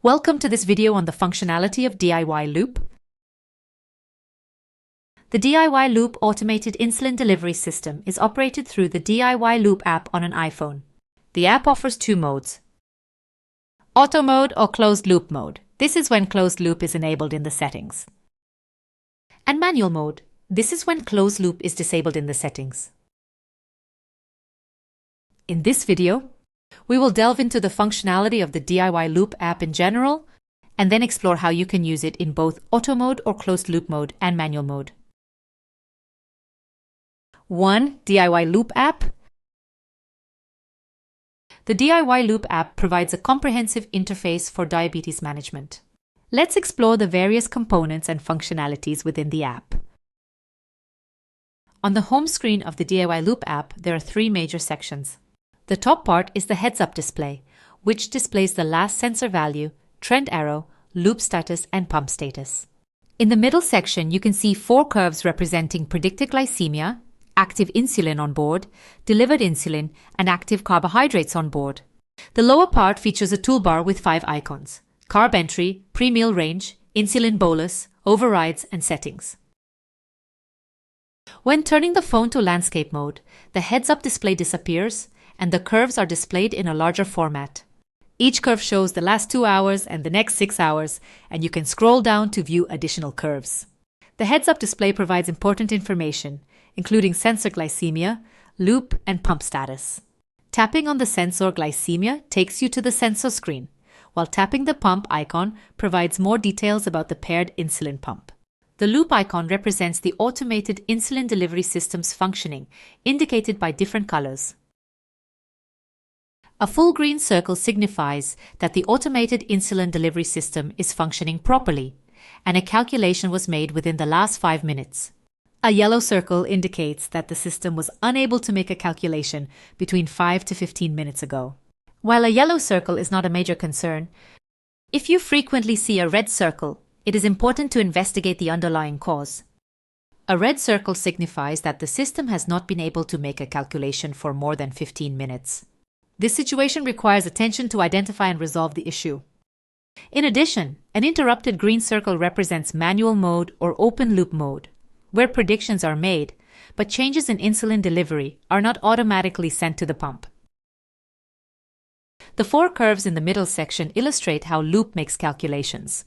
Welcome to this video on the functionality of DIY Loop. The DIY Loop automated insulin delivery system is operated through the DIY Loop app on an iPhone. The app offers two modes: auto mode or closed loop mode. This is when closed loop is enabled in the settings. And manual mode. This is when closed loop is disabled in the settings. In this video, we will delve into the functionality of the DIY Loop app in general, and then explore how you can use it in both auto mode or closed loop mode and manual mode. 1. DIY Loop app. The DIY Loop app provides a comprehensive interface for diabetes management. Let's explore the various components and functionalities within the app. On the home screen of the DIY Loop app, there are three major sections. The top part is the heads-up display, which displays the last sensor value, trend arrow, loop status, and pump status. In the middle section, you can see four curves representing predicted glycemia, active insulin on board, delivered insulin, and active carbohydrates on board. The lower part features a toolbar with 5 icons: carb entry, pre-meal range, insulin bolus, overrides, and settings. When turning the phone to landscape mode, the heads-up display disappears, and the curves are displayed in a larger format. Each curve shows the last 2 hours and the next 6 hours, and you can scroll down to view additional curves. The heads-up display provides important information, including sensor glycemia, loop, and pump status. Tapping on the sensor glycemia takes you to the sensor screen, while tapping the pump icon provides more details about the paired insulin pump. The loop icon represents the automated insulin delivery system's functioning, indicated by different colors. A full green circle signifies that the automated insulin delivery system is functioning properly, and a calculation was made within the last 5 minutes. A yellow circle indicates that the system was unable to make a calculation between 5 to 15 minutes ago. While a yellow circle is not a major concern, if you frequently see a red circle, it is important to investigate the underlying cause. A red circle signifies that the system has not been able to make a calculation for more than 15 minutes. This situation requires attention to identify and resolve the issue. In addition, an interrupted green circle represents manual mode or open loop mode, where predictions are made, but changes in insulin delivery are not automatically sent to the pump. The 4 curves in the middle section illustrate how loop makes calculations.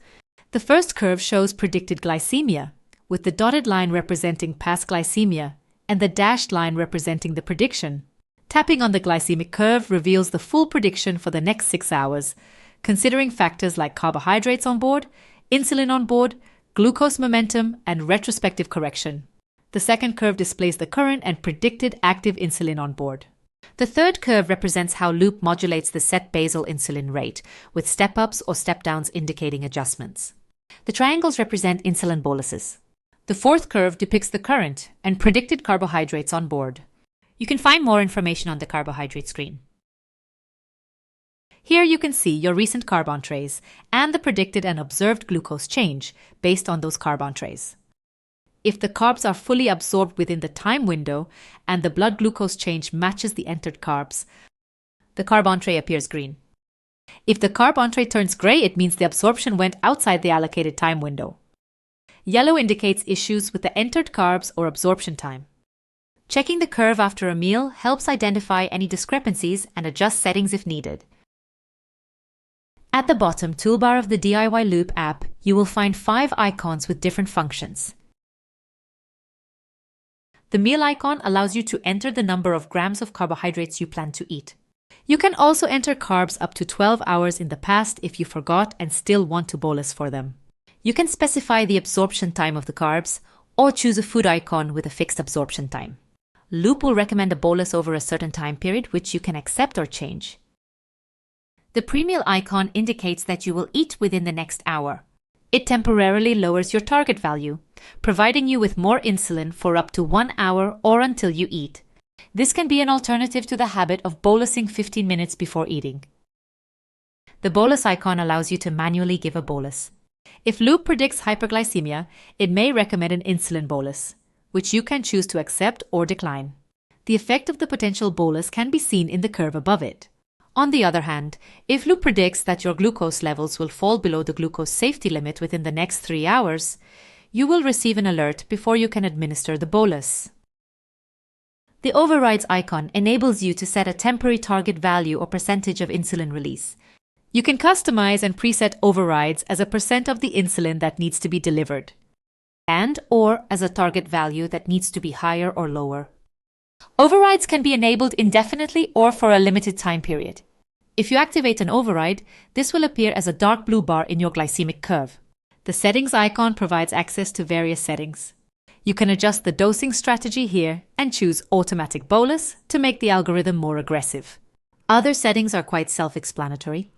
The first curve shows predicted glycemia, with the dotted line representing past glycemia and the dashed line representing the prediction. Tapping on the glycemic curve reveals the full prediction for the next 6 hours, considering factors like carbohydrates on board, insulin on board, glucose momentum, and retrospective correction. The second curve displays the current and predicted active insulin on board. The third curve represents how loop modulates the set basal insulin rate, with step-ups or step-downs indicating adjustments. The triangles represent insulin boluses. The fourth curve depicts the current and predicted carbohydrates on board. You can find more information on the carbohydrate screen. Here you can see your recent carb entrees and the predicted and observed glucose change based on those carb entrees. If the carbs are fully absorbed within the time window and the blood glucose change matches the entered carbs, the carb entree appears green. If the carb entree turns gray, it means the absorption went outside the allocated time window. Yellow indicates issues with the entered carbs or absorption time. Checking the curve after a meal helps identify any discrepancies and adjust settings if needed. At the bottom toolbar of the DIY Loop app, you will find 5 icons with different functions. The meal icon allows you to enter the number of grams of carbohydrates you plan to eat. You can also enter carbs up to 12 hours in the past if you forgot and still want to bolus for them. You can specify the absorption time of the carbs or choose a food icon with a fixed absorption time. Loop will recommend a bolus over a certain time period, which you can accept or change. The pre-meal icon indicates that you will eat within the next hour. It temporarily lowers your target value, providing you with more insulin for up to 1 hour or until you eat. This can be an alternative to the habit of bolusing 15 minutes before eating. The bolus icon allows you to manually give a bolus. If Loop predicts hyperglycemia, it may recommend an insulin bolus, which you can choose to accept or decline. The effect of the potential bolus can be seen in the curve above it. On the other hand, if Loop predicts that your glucose levels will fall below the glucose safety limit within the next 3 hours, you will receive an alert before you can administer the bolus. The overrides icon enables you to set a temporary target value or percentage of insulin release. You can customize and preset overrides as a percent of the insulin that needs to be delivered, and/or as a target value that needs to be higher or lower. Overrides can be enabled indefinitely or for a limited time period. If you activate an override, this will appear as a dark blue bar in your glycemic curve. The settings icon provides access to various settings. You can adjust the dosing strategy here and choose automatic bolus to make the algorithm more aggressive. Other settings are quite self-explanatory.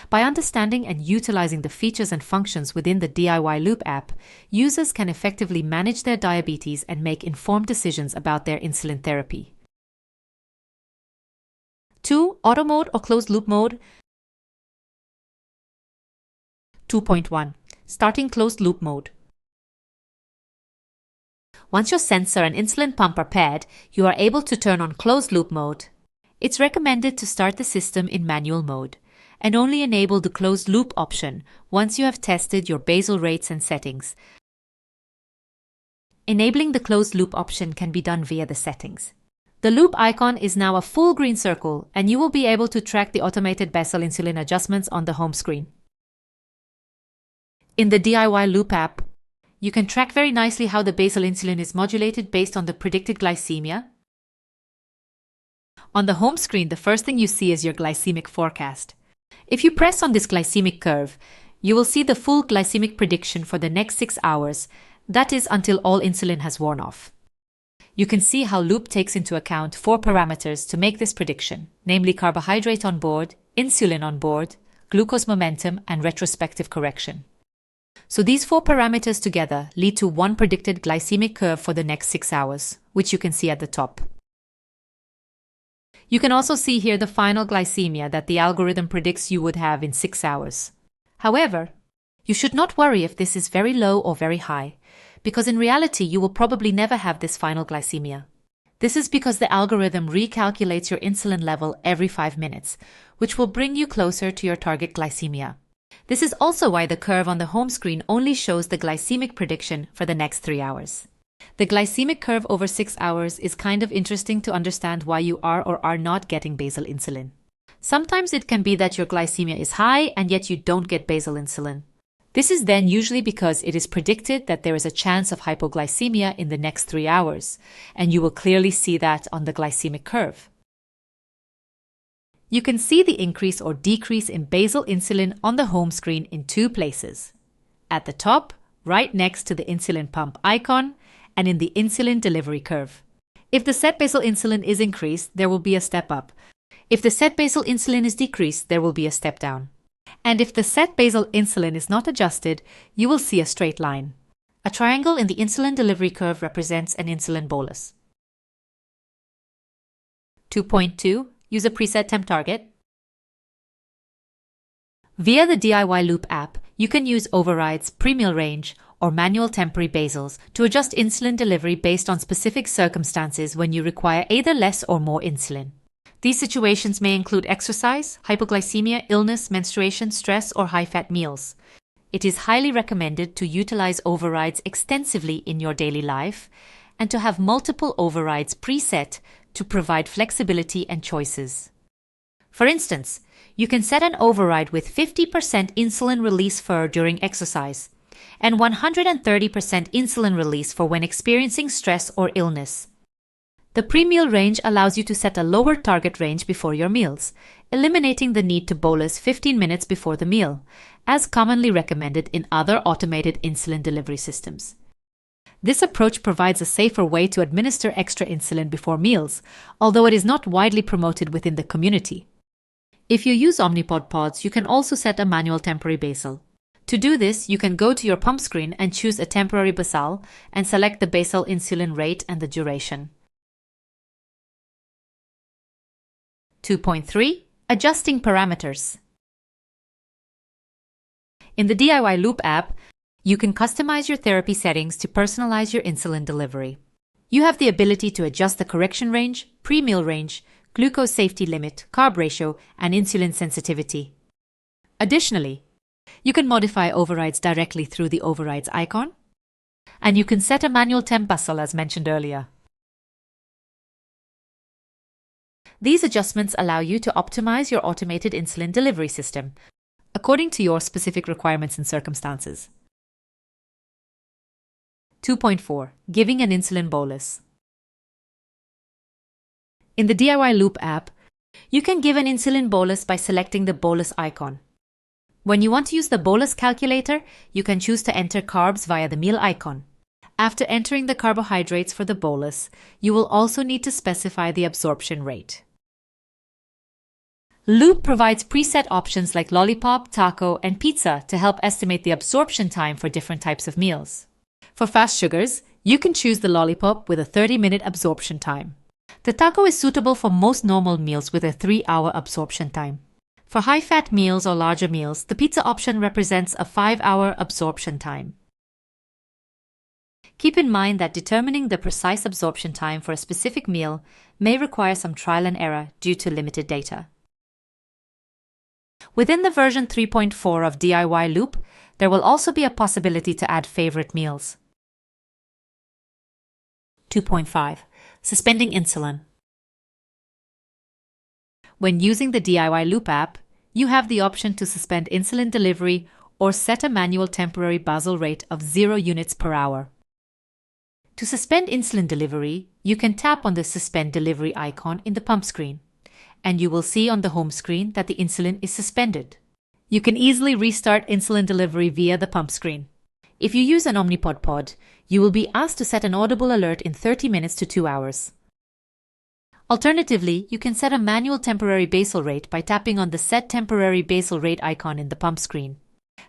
By understanding and utilizing the features and functions within the DIY Loop app, users can effectively manage their diabetes and make informed decisions about their insulin therapy. 2. Auto mode or closed loop mode. 2.1. Starting closed loop mode. Once your sensor and insulin pump are paired, you are able to turn on closed loop mode. It's recommended to start the system in manual mode and only enable the closed loop option once you have tested your basal rates and settings. Enabling the closed loop option can be done via the settings. The loop icon is now a full green circle, and you will be able to track the automated basal insulin adjustments on the home screen. In the DIY Loop app, you can track very nicely how the basal insulin is modulated based on the predicted glycemia. On the home screen, the first thing you see is your glycemic forecast. If you press on this glycemic curve, you will see the full glycemic prediction for the next 6 hours, that is until all insulin has worn off. You can see how Loop takes into account 4 parameters to make this prediction, namely carbohydrate on board, insulin on board, glucose momentum, and retrospective correction. So these 4 parameters together lead to one predicted glycemic curve for the next 6 hours, which you can see at the top. You can also see here the final glycemia that the algorithm predicts you would have in 6 hours. However, you should not worry if this is very low or very high, because in reality you will probably never have this final glycemia. This is because the algorithm recalculates your insulin level every 5 minutes, which will bring you closer to your target glycemia. This is also why the curve on the home screen only shows the glycemic prediction for the next 3 hours. The glycemic curve over 6 hours is kind of interesting to understand why you are or are not getting basal insulin. Sometimes it can be that your glycemia is high and yet you don't get basal insulin. This is then usually because it is predicted that there is a chance of hypoglycemia in the next 3 hours, and you will clearly see that on the glycemic curve. You can see the increase or decrease in basal insulin on the home screen in 2 places. At the top, right next to the insulin pump icon, and in the insulin delivery curve. If the set basal insulin is increased, there will be a step up. If the set basal insulin is decreased, there will be a step down. And if the set basal insulin is not adjusted, you will see a straight line. A triangle in the insulin delivery curve represents an insulin bolus. 2.2. Use a preset temp target. Via the DIY Loop app, you can use overrides, pre-meal range, or manual temporary basals to adjust insulin delivery based on specific circumstances when you require either less or more insulin. These situations may include exercise, hypoglycemia, illness, menstruation, stress, or high-fat meals. It is highly recommended to utilize overrides extensively in your daily life and to have multiple overrides preset to provide flexibility and choices. For instance, you can set an override with 50% insulin release for during exercise and 130% insulin release for when experiencing stress or illness. The pre-meal range allows you to set a lower target range before your meals, eliminating the need to bolus 15 minutes before the meal, as commonly recommended in other automated insulin delivery systems. This approach provides a safer way to administer extra insulin before meals, although it is not widely promoted within the community. If you use Omnipod pods, you can also set a manual temporary basal. To do this, you can go to your pump screen and choose a temporary basal and select the basal insulin rate and the duration. 2.3. Adjusting parameters. In the DIY Loop app, you can customize your therapy settings to personalize your insulin delivery. You have the ability to adjust the correction range, pre-meal range, glucose safety limit, carb ratio, and insulin sensitivity. Additionally, you can modify overrides directly through the overrides icon, and you can set a manual temp bustle as mentioned earlier. These adjustments allow you to optimize your automated insulin delivery system according to your specific requirements and circumstances. 2.4. Giving an insulin bolus. In the DIY Loop app, you can give an insulin bolus by selecting the bolus icon. When you want to use the bolus calculator, you can choose to enter carbs via the meal icon. After entering the carbohydrates for the bolus, you will also need to specify the absorption rate. Loop provides preset options like lollipop, taco, and pizza to help estimate the absorption time for different types of meals. For fast sugars, you can choose the lollipop with a 30-minute absorption time. The taco is suitable for most normal meals with a 3-hour absorption time. For high-fat meals or larger meals, the pizza option represents a 5-hour absorption time. Keep in mind that determining the precise absorption time for a specific meal may require some trial and error due to limited data. Within the version 3.4 of DIY Loop, there will also be a possibility to add favorite meals. 2.5. Suspending insulin. When using the DIY Loop app, you have the option to suspend insulin delivery or set a manual temporary basal rate of 0 units per hour. To suspend insulin delivery, you can tap on the Suspend Delivery icon in the pump screen, and you will see on the home screen that the insulin is suspended. You can easily restart insulin delivery via the pump screen. If you use an Omnipod pod, you will be asked to set an audible alert in 30 minutes to 2 hours. Alternatively, you can set a manual temporary basal rate by tapping on the Set Temporary Basal Rate icon in the pump screen.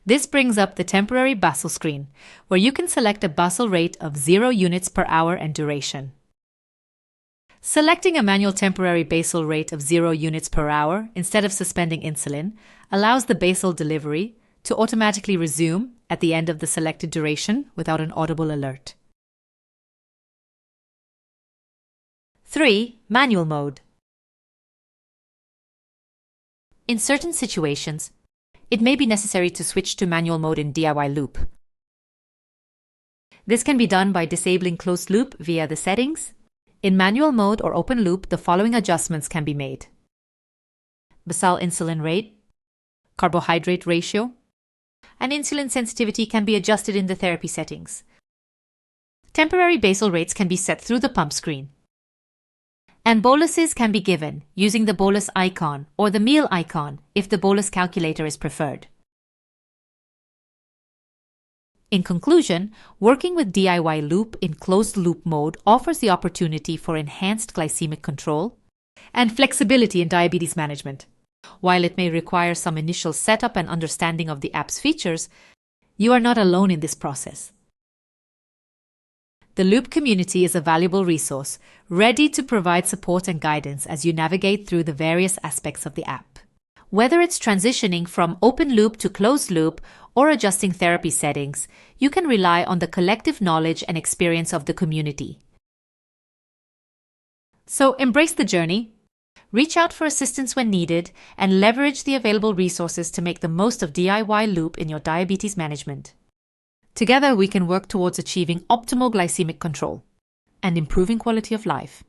This brings up the temporary basal screen, where you can select a basal rate of 0 units per hour and duration. Selecting a manual temporary basal rate of 0 units per hour instead of suspending insulin allows the basal delivery to automatically resume at the end of the selected duration without an audible alert. 3. Manual mode. In certain situations, it may be necessary to switch to manual mode in DIY Loop. This can be done by disabling closed loop via the settings. In manual mode or open loop, the following adjustments can be made. Basal insulin rate, carbohydrate ratio, and insulin sensitivity can be adjusted in the therapy settings. Temporary basal rates can be set through the pump screen. And boluses can be given using the bolus icon or the meal icon if the bolus calculator is preferred. In conclusion, working with DIY Loop in closed loop mode offers the opportunity for enhanced glycemic control and flexibility in diabetes management. While it may require some initial setup and understanding of the app's features, you are not alone in this process. The Loop community is a valuable resource, ready to provide support and guidance as you navigate through the various aspects of the app. Whether it's transitioning from open loop to closed loop or adjusting therapy settings, you can rely on the collective knowledge and experience of the community. So embrace the journey, reach out for assistance when needed, and leverage the available resources to make the most of DIY Loop in your diabetes management. Together, we can work towards achieving optimal glycemic control and improving quality of life.